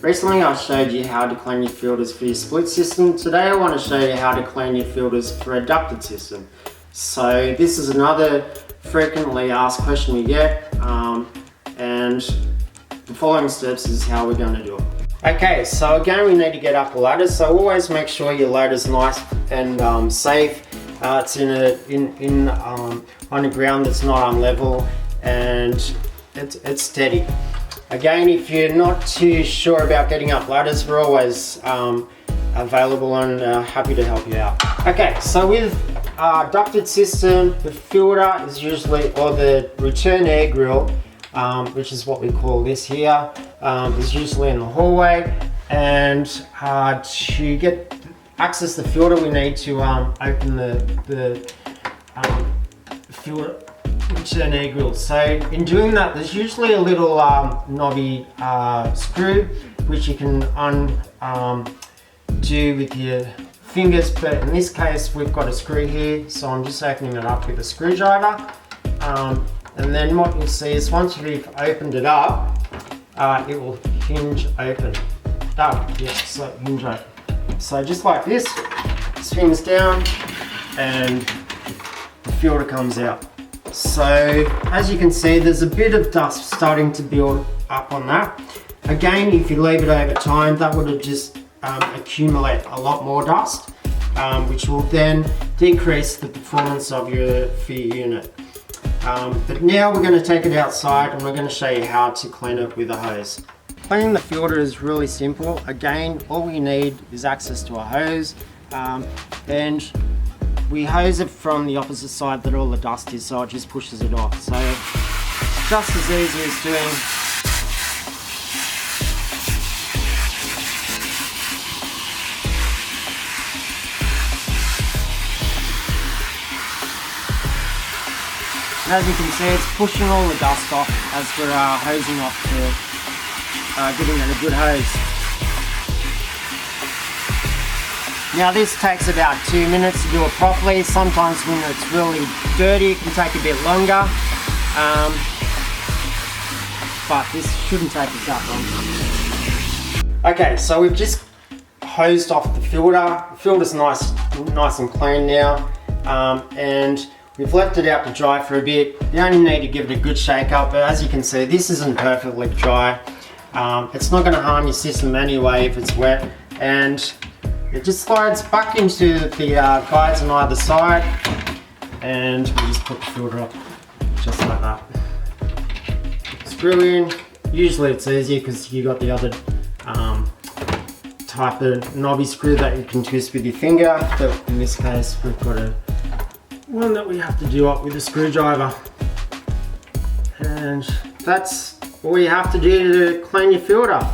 Recently I showed you how to clean your filters for your split system. Today I want to show you how to clean your filters for a ducted system. So this is another frequently asked question we get, and the following steps is how we're going to do it. Okay, so again we need to get up the ladder, so always make sure your ladder's nice and safe. It's on the ground that's not unlevel and it's steady. Again, if you're not too sure about getting up ladders, we're always available and happy to help you out. Okay, so with a ducted system, the filter is usually, or the return air grill, which is what we call this here, is usually in the hallway. And to get access the filter, we need to open the filter return air grill. So in doing that, there's usually a little knobby screw which you can undo with your fingers, but in this case we've got a screw here, so I'm just opening it up with a screwdriver. And then what you'll see is once you've opened it up, it will hinge open. So hinge open. So just like this, swings down and the filter comes out. So as you can see, there's a bit of dust starting to build up on that. Again, if you leave it over time, that would just accumulate a lot more dust, which will then decrease the performance of your unit. But now we're going to take it outside and we're going to show you how to clean it with a hose. Cleaning the filter is really simple. Again, all we need is access to a hose, and we hose it from the opposite side that all the dust is, so it just pushes it off. So it's just as easy as doing and as you can see, it's pushing all the dust off as we're hosing off giving it a good hose. Now this takes about 2 minutes to do it properly. Sometimes when it's really dirty it can take a bit longer, but this shouldn't take us that long. Okay, so we've just hosed off the filter. The filter's nice and clean now, and we've left it out to dry for a bit. You only need to give it a good shake up, but as you can see, this isn't perfectly dry. It's not going to harm your system anyway if it's wet, and it just slides back into the guides on either side, and we just put the filter up just like that. Screw in. Usually it's easier because you got the other type of knobby screw that you can twist with your finger, but in this case we've got one that we have to do up with a screwdriver. And that's all you have to do to clean your filter.